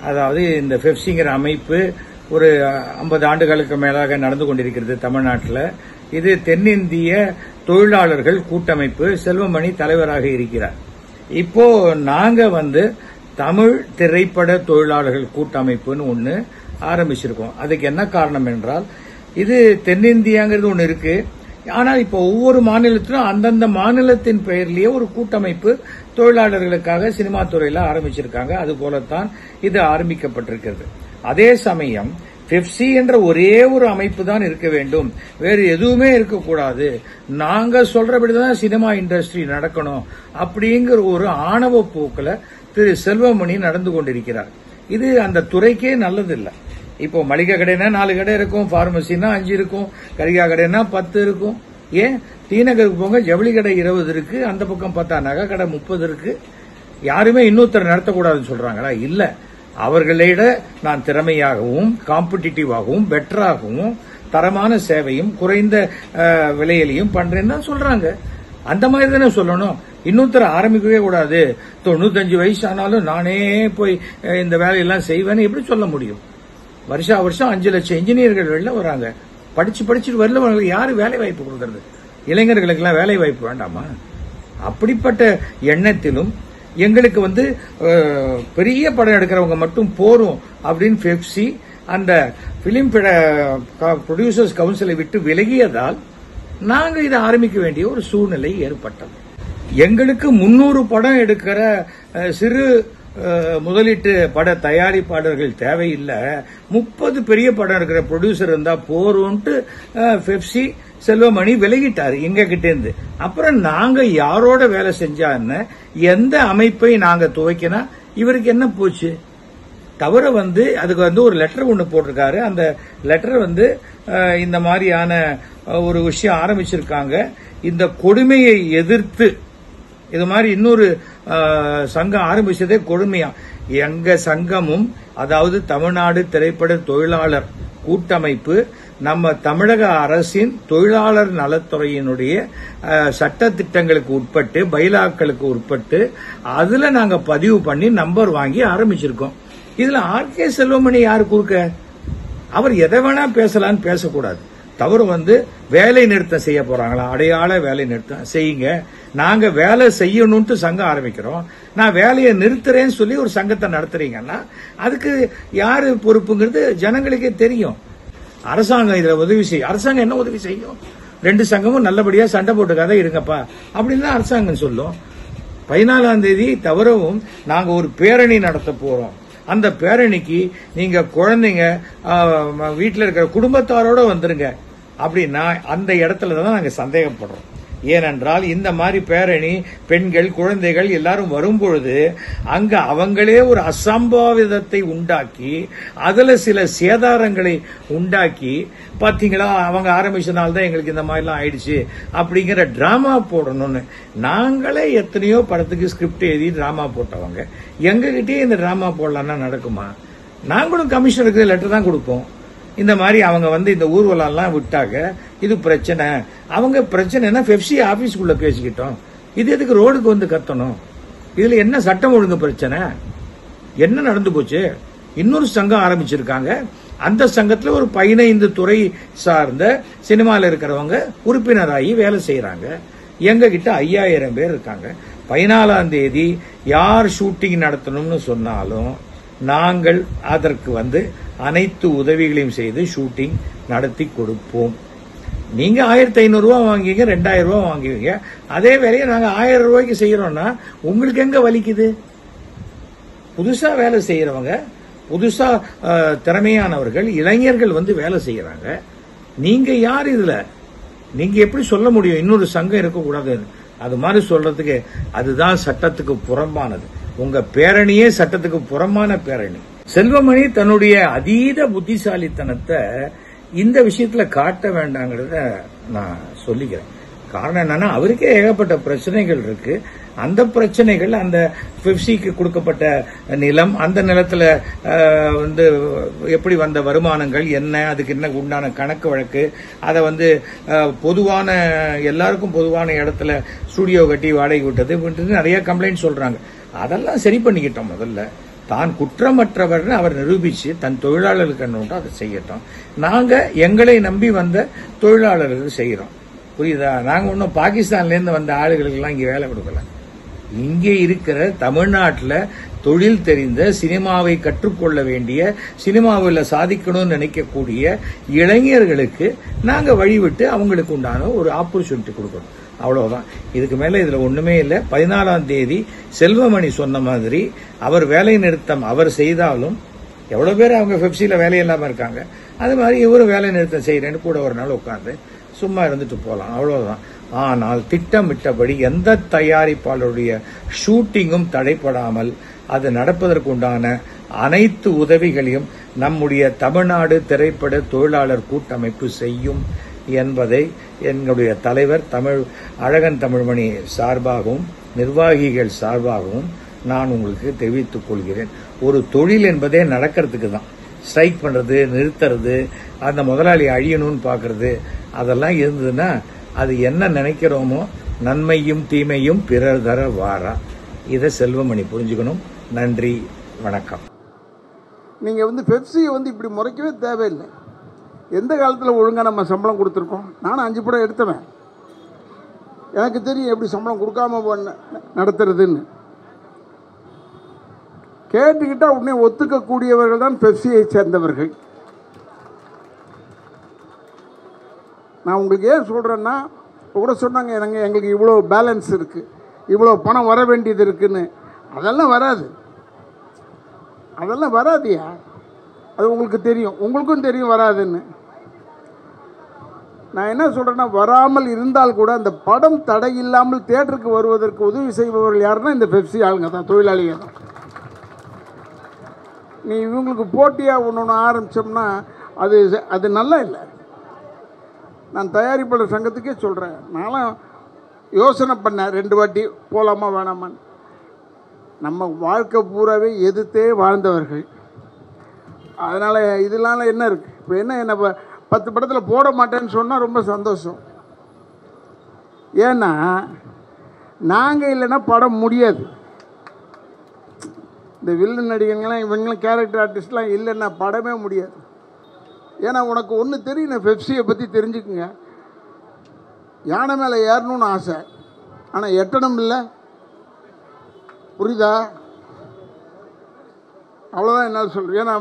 அதாவது இந்த பெப்சிங்கிற அமைப்பு ஒரு 50 ஆண்டுகளுக்கு மேலாக நடந்து கொண்டிருக்கிறது தமிழ்நாட்டில். இது தென்னிந்திய தொழிலாளர்கள் கூட்டமைப்பு. செல்வமணி தலைவராக இருக்கிறார். இப்போ நாங்க தமிழ் திரைப்பட தொழிலாளர்கள் கூட்டமைப்புன்னு ஒன்னு ஆரம்பிச்சிருக்கோம். அதுக்கு என்ன காரணம் என்றால், இது தென்னிந்தியாங்கிறது ஒன்னு இருக்கு. ஆனால் இப்போ ஒவ்வொரு மாநிலத்திலும் அந்தந்த மாநிலத்தின் பெயர்லயே ஒரு கூட்டமைப்பு தொழிலாளர்களுக்காக சினிமா துறையில ஆரம்பிச்சிருக்காங்க. அது போலத்தான் இது ஆரம்பிக்கப்பட்டிருக்கிறது. அதே சமயம் பெப்சி என்ற ஒரே ஒரு அமைப்பு தான் இருக்க வேண்டும், வேறு எதுவுமே இருக்கக்கூடாது, நாங்க சொல்றபடிதான் சினிமா இண்டஸ்ட்ரி நடக்கணும் அப்படிங்கிற ஒரு ஆணவ போக்குல திரு செல்வமணி நடந்து கொண்டிருக்கிறார். இது அந்த துறைக்கே நல்லதில்லை. இப்போ மளிகை கடைனா 4 கடை இருக்கும், பார்மசினா 5 இருக்கும், கரிகா கடைனா 10 இருக்கும். ஏன் டி நகருக்கு போங்க, ஜவுளி கடை 20 இருக்கு, அந்த பக்கம் பார்த்தா நகை கடை 30 இருக்கு. யாருமே இன்னொருத்தர் நடத்தக்கூடாதுன்னு சொல்றாங்களா? இல்ல, அவர்களிட நான் திறமையாகவும் காம்படிட்டிவாகவும் பெட்டராகவும் தரமான சேவையும் குறைந்த விலையிலையும் பண்றேன்னு தான் சொல்றாங்க. அந்த மாதிரி தானே சொல்லணும். இன்னொருத்தர் ஆரம்பிக்கவே கூடாது, 95 வயசு ஆனாலும் நானே போய் இந்த வேலையெல்லாம் செய்வேன்னு எப்படி சொல்ல முடியும்? வருஷா வருஷம் 5 லட்சம் இன்ஜினியர்கள் வெளில வராங்க. படிச்சுட்டு வரல, யாரு வேலை வாய்ப்பு கொடுக்கறது? இளைஞர்களுக்கு எல்லாம் வேலை வாய்ப்பு வேண்டாமா? அப்படிப்பட்ட எண்ணத்திலும் எங்களுக்கு பெரிய படம் எடுக்கிறவங்க மட்டும் போரும் அப்படின்னு பெப்சி அந்த பிலிம் ப்ரொடியூசர்ஸ் கவுன்சிலை விட்டு விலகியதால் நாங்க இதை ஆரம்பிக்க வேண்டிய ஒரு சூழ்நிலை ஏற்பட்டது. எங்களுக்கு 300 படம் எடுக்கிற சிறு முதலீட்டு பட தயாரிப்பாளர்கள் தேவையில்லை, 30 பெரிய படம் இருக்கிற ப்ரொடியூசர் இருந்தா போறோம்ட்டு பெப்சி செல்வமணி விலகிட்டாரு எங்க கிட்ட இருந்து. அப்புறம் நாங்க யாரோட வேலை செஞ்சா என்ன, எந்த அமைப்பை நாங்க துவைக்கினா இவருக்கு என்ன போச்சு? தவிர அதுக்கு ஒரு லெட்டர் ஒன்னு போட்டிருக்காரு. அந்த லெட்டர் இந்த மாதிரியான ஒரு விஷயம் ஆரம்பிச்சிருக்காங்க. இந்த கொடுமையை எதிர்த்து இது மாதிரி இன்னொரு சங்கம் ஆரம்பிச்சதே கொடுமையா. எங்க சங்கமும், அதாவது தமிழ்நாடு திரைப்பட தொழிலாளர் கூட்டமைப்பு, நம்ம தமிழக அரசின் தொழிலாளர் நலத்துறையினுடைய சட்ட திட்டங்களுக்கு உட்பட்டு, பைலாக்களுக்கு உட்பட்டு அதுல நாங்க பதிவு பண்ணி நம்பர் வாங்கி ஆரம்பிச்சிருக்கோம். இதுல ஆர்கே செல்வமணி யாரு குறுக்க? அவர் எதை வேணா பேசலான்னு பேசக்கூடாது. தவறு வேலை நிறுத்தம் செய்ய போறாங்களா? அடையாள வேலை நிறுத்தம் செய்யுங்க. நாங்க வேலை செய்யணும்னு சங்கம் ஆரம்பிக்கிறோம். நான் வேலையை நிறுத்துறேன்னு சொல்லி ஒரு சங்கத்தை நடத்துறீங்கன்னா அதுக்கு யாரு பொறுப்புங்கிறது ஜனங்களுக்கே தெரியும். அரசாங்கம் இதுல உதவி செய்யும். அரசாங்கம் என்ன உதவி செய்யும்? 2 சங்கமும் நல்லபடியா சண்டை போட்டுக்காத இருங்கப்பா அப்படின்னு தான் அரசாங்கம் சொல்லும். 14ஆம் தேதி தவிரவும் நாங்க ஒரு பேரணி நடத்த போறோம். அந்த பேரணிக்கு நீங்க குழந்தைங்க வீட்டில் இருக்கிற குடும்பத்தாரோட வந்துருங்க அப்படின்னா அந்த இடத்துல தான் நாங்க சந்தேகப்படுறோம். ஏனென்றால் இந்த மாதிரி பேரணி பெண்கள் குழந்தைகள் எல்லாரும் வரும்பொழுது அங்க அவங்களே ஒரு அசம்பாவிதத்தை உண்டாக்கி அதுல சில சேதாரங்களை உண்டாக்கி, பாத்தீங்களா அவங்க ஆரம்பிச்சனால தான் எங்களுக்கு இந்த மாதிரிலாம் ஆயிடுச்சு அப்படிங்கிற டிராமா போடணும்னு. நாங்களே எத்தனையோ படத்துக்கு ஸ்கிரிப்ட் எழுதி டிராமா போட்டவங்க, எங்ககிட்டயே இந்த டிராமா போடலாம்னா நடக்குமா? நாங்களும் கமிஷனருக்கு லெட்டர் தான் கொடுப்போம். இந்த மாதிரி அவங்க இந்த ஊர்வலம் விட்டாங்க, இது பிரச்சனை. அவங்க பிரச்சனைனா பெப்சி ஆபீஸ்க்குள்ள பேசிக்கிட்டோம். இது எதுக்கு ரோடுக்கு கத்தணும்? இதுல என்ன சட்டம் ஒழுங்கு பிரச்சனை? என்ன நடந்து போச்சு? இன்னொரு சங்கம் ஆரம்பிச்சிருக்காங்க. அந்த சங்கத்துல ஒரு 15 துறை சார்ந்த சினிமால இருக்கிறவங்க உறுப்பினராகி வேலை செய்யறாங்க. எங்க கிட்ட 5000 பேர் இருக்காங்க. 14ஆம் தேதி யார் ஷூட்டிங் நடத்தணும்னு சொன்னாலும் நாங்கள் அதற்கு அனைத்து உதவிகளையும் செய்து ஷூட்டிங் நடத்தி கொடுப்போம். நீங்க 1500 ரூபாய் வாங்குவீங்க, 2000 ரூபாய் வாங்குவீங்க. அதே வேலையை நாங்க 1000 ரூபாய்க்கு செய்யறோம்னா உங்களுக்கு எங்க வலிக்குது? புதுசா வேலை செய்யறவங்க, புதுசா திறமையானவர்கள், இளைஞர்கள் வேலை செய்யறாங்க. நீங்க யார் இதுல? நீங்க எப்படி சொல்ல முடியும் இன்னொரு சங்கம் இருக்கக்கூடாது? அது மாதிரி சொல்றதுக்கு அதுதான் சட்டத்துக்கு புறம்பானது. உங்க பேரணியே சட்டத்துக்கு புறம்பான பேரணி. செல்வமணி தன்னுடைய அதீத புத்திசாலித்தனத்தை இந்த விஷயத்துல காட்ட வேண்டாங்கிறத நான் சொல்லிக்கிறேன். காரணம் என்னன்னா, அவருக்கே ஏகப்பட்ட பிரச்சனைகள் இருக்கு. அந்த பிரச்சனைகள், அந்த பெப்சிக்கு கொடுக்கப்பட்ட நிலம், அந்த நிலத்துல எப்படி வந்த வருமானங்கள் என்ன, அதுக்கு என்ன உண்டான கணக்கு வழக்கு, அதை பொதுவான எல்லாருக்கும் பொதுவான இடத்துல ஸ்டுடியோ கட்டி வாடகை விட்டது நிறைய கம்ப்ளைண்ட் சொல்றாங்க. அதெல்லாம் சரி பண்ணிக்கிட்டோம். முதல்ல தான் குற்றமற்றவர்னு அவர் நிரூபிச்சு தன் தொழிலாளர்களுக்கு அதை செய்யட்டும். நாங்க எங்களை நம்பி வந்த தொழிலாளர்களுக்கு செய்யறோம். புரியுதா? நாங்க ஒன்னும் பாகிஸ்தான்ல இருந்து வந்த ஆளுகளுக்கு எல்லாம் இங்க வேலை கொடுக்கல. இங்கே இருக்கிற தமிழ்நாட்டில் தொழில் தெரிந்த சினிமாவை கற்றுக்கொள்ள வேண்டிய, சினிமாவில் சாதிக்கணும்னு நினைக்கக்கூடிய இளைஞர்களுக்கு நாங்க வழிவிட்டு அவங்களுக்கு உண்டான ஒரு ஆப்பர்ச்சுனிட்டி கொடுக்கணும். அவ்வளவுதான். இதுக்கு மேல இதுல ஒண்ணுமே இல்லை. 14ஆம் தேதி செல்வமணி சொன்ன மாதிரி அவர் வேலை நிறுத்தம் அவர் செய்தாலும் எவ்வளவு பேர் அவங்க பெப்சில வேலை இல்லாம இருக்காங்க. அது மாதிரி இவரும் வேலை நிறுத்தம் செய்யறேன்னு கூட ஒரு நாள் உட்கார்ந்து சும்மா இருந்துட்டு போலாம். அவ்வளவுதான். ஆனால் திட்டமிட்டபடி எந்த தயாரிப்பாளருடைய ஷூட்டிங்கும் தடைப்படாமல் அது நடப்பதற்கு உண்டான அனைத்து உதவிகளையும் நம்முடைய தமிழ்நாடு திரைப்பட தொழிலாளர் கூட்டமைப்பு செய்யும் என்பதை எங்களுடைய தலைவர் அழகன் தமிழ்மணி சார்பாகவும் நிர்வாகிகள் சார்பாகவும் நான் உங்களுக்கு தெரிவித்துக் கொள்கிறேன். ஒரு தொழில் என்பதே நடக்கிறதுக்கு தான். ஸ்ட்ரைக் பண்றது, நிறுத்துறது, அந்த முதலாளி அழியணும்னு பாக்குறது, அதெல்லாம் இருந்ததுன்னா அது என்ன நினைக்கிறோமோ நன்மையும் தீமையும் பிறர் தர வாரா. இதை செல்வமணி புரிஞ்சுக்கணும். நன்றி, வணக்கம். நீங்க பெப்சியை இப்படி முறைக்கவே தேவையில்லை. எந்த காலத்தில் ஒழுங்காக நம்ம சம்பளம் கொடுத்துருக்கோம்? நானும் 5 படம் எடுத்தவன். எனக்கு தெரியும் எப்படி சம்பளம் கொடுக்காம நடத்துறதுன்னு. கேட்டுக்கிட்டா உடனே ஒத்துக்கக்கூடியவர்கள் தான் பெப்சியை சேர்ந்தவர்கள். நான் உங்களுக்கு ஏன் சொல்கிறேன்னா, இப்போ கூட சொன்னாங்க எங்களுக்கு இவ்வளோ பேலன்ஸ் இருக்குது, இவ்வளோ பணம் வர வேண்டியது இருக்குன்னு. அதெல்லாம் வராது, அதெல்லாம் வராதியா. அது உங்களுக்கு தெரியும், உங்களுக்கும் தெரியும் வராதுன்னு. நான் என்ன சொல்கிறேன்னா, வராமல் இருந்தால் கூட அந்த படம் தடை இல்லாமல் தியேட்டருக்கு வருவதற்கு உதவி செய்பவர்கள் யாருன்னா இந்த பெப்சி ஆளுங்க தான், தொழிலாளிகள் தான். நீ இவங்களுக்கு போட்டியாக ஒன்று ஆரம்பித்தோம்னா அது நல்லா இல்லை. நான் தயாரிப்பாளர் சங்கத்துக்கே சொல்கிறேன். நானும் யோசனை பண்ணேன் 2 வாட்டி போகலாமா வேணாமான்னு. நம்ம வாழ்க்கை பூராவே எதிர்த்தே வாழ்ந்தவர்கள். அதனால் இதனால என்ன இருக்குது? இப்போ என்ன 10 படத்தில் போட மாட்டேன்னு சொன்னால் ரொம்ப சந்தோஷம். ஏன்னா நாங்கள் இல்லைன்னா படம் முடியாது. இந்த வில்லன் நடிகர்கள்லாம் இவங்களாம் கேரக்டர் ஆர்டிஸ்ட்லாம் இல்லைன்னா படமே முடியாது. ஏன்னா உனக்கு ஒன்று தெரியும், பெப்சியை பற்றி தெரிஞ்சுக்குங்க. யானை மேலே ஏறணும்னு ஆசை, ஆனால் எட்டணும் இல்லை. புரியுதா? அவ்வளோதான் என்னால் சொல்கிறேன். ஏன்னா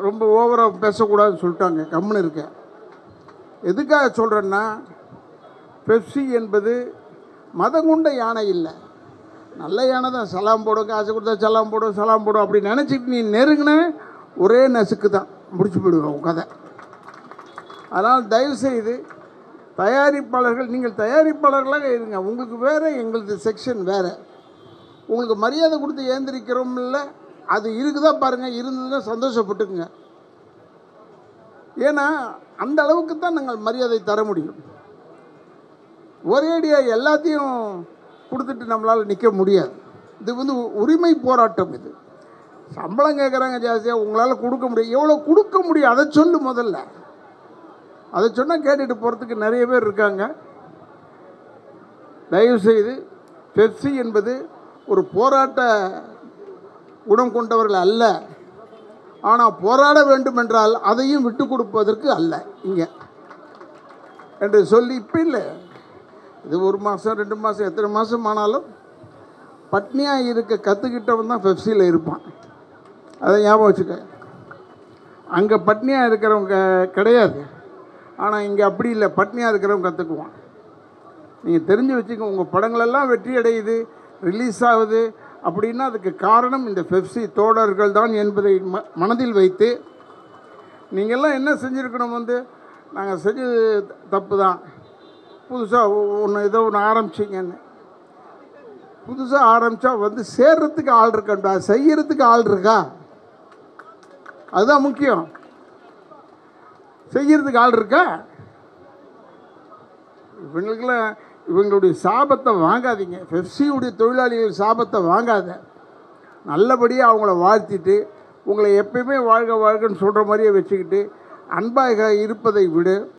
ரொம்ப ஓவராக பேசக்கூடாதுன்னு சொல்லிட்டாங்க, கம்முன்னு இருக்கேன். எதுக்காக சொல்கிறேன்னா, பெப்சி என்பது மதங்குண்ட யானை இல்லை, நல்ல யானை தான். சலாம் போடும், காசு கொடுத்தா சலாம் போடும், சலாம் போடும் அப்படி நினச்சிட்டு நீ நெருங்கின ஒரே நசுக்கு தான் முடிச்சு போயிடுவோம் உன் கதை. அதனால் தயவுசெய்து தயாரிப்பாளர்கள், நீங்கள் தயாரிப்பாளர்களாக இருங்க. உங்களுக்கு வேறு, எங்களது செக்ஷன் வேறு. உங்களுக்கு மரியாதை கொடுத்து ஏந்திரிக்கிறோம் இல்லை, அது இருக்குதா பாருங்கள். இருந்ததுன்னா சந்தோஷப்பட்டுக்குங்க. ஏன்னா அந்த அளவுக்கு தான் நாங்கள் மரியாதை தர முடியும். ஒரேடியாக எல்லாத்தையும் கொடுத்துட்டு நம்மளால் நிற்க முடியாது. இது உரிமை போராட்டம். இது சம்பளம் கேட்குறாங்க ஜாஸ்தியாக, உங்களால் கொடுக்க முடியும். எவ்வளோ கொடுக்க முடியும் அதை சொல்லு முதல்ல. அதை சொன்னால் கேட்டுட்டு போகிறதுக்கு நிறைய பேர் இருக்காங்க. தயவுசெய்து பெப்சி என்பது ஒரு போராட்ட குணம் கொண்டவர்கள் அல்ல. ஆனால் போராட வேண்டும் என்றால் அதையும் விட்டு கொடுப்பதற்கு அல்ல இங்கே என்று சொல்லி, இப்போ இல்லை, இது 1 மாதம் 2 மாதம் எத்தனை மாதம் ஆனாலும் பட்னியாக இருக்க கற்றுக்கிட்டவன் தான் பெப்சியில் இருப்பான். அதை ஞாபகம் வச்சுக்க. அங்கே பட்னியாக இருக்கிறவங்க கிடையாது, ஆனால் இங்கே அப்படி இல்லை, பட்னியாக இருக்கிறவங்க கற்றுக்குவான். நீங்கள் தெரிஞ்சு வச்சுக்க. உங்கள் படங்களெல்லாம் வெற்றி அடையுது, ரிலீஸ் ஆகுது அப்படின்னா அதுக்கு காரணம் இந்த பெப்சி தோழர்கள் தான் என்பதை மனதில் வைத்து நீங்கள்லாம் என்ன செஞ்சுருக்கணும், நாங்கள் செஞ்சது தப்பு தான், புதுசாக ஏதோ ஒன்று ஆரம்பிச்சிங்கன்னு. புதுசாக ஆரம்பித்தா சேர்றதுக்கு ஆள் இருக்கா, செய்யறதுக்கு ஆள் இருக்கா? அதுதான் முக்கியம். செய்யறதுக்கு ஆள் இருக்கா? இவங்களுக்கெல்லாம் இவங்களுடைய சாபத்தை வாங்காதீங்க. பெப்சியுடைய தொழிலாளிகள் சாபத்தை வாங்காத. நல்லபடியாக அவங்கள வாழ்த்திட்டு, உங்களை எப்பயுமே வாழ்க வாழ்கன்னு சொல்கிற மாதிரியே வச்சுக்கிட்டு அன்பாக இருப்பதை விட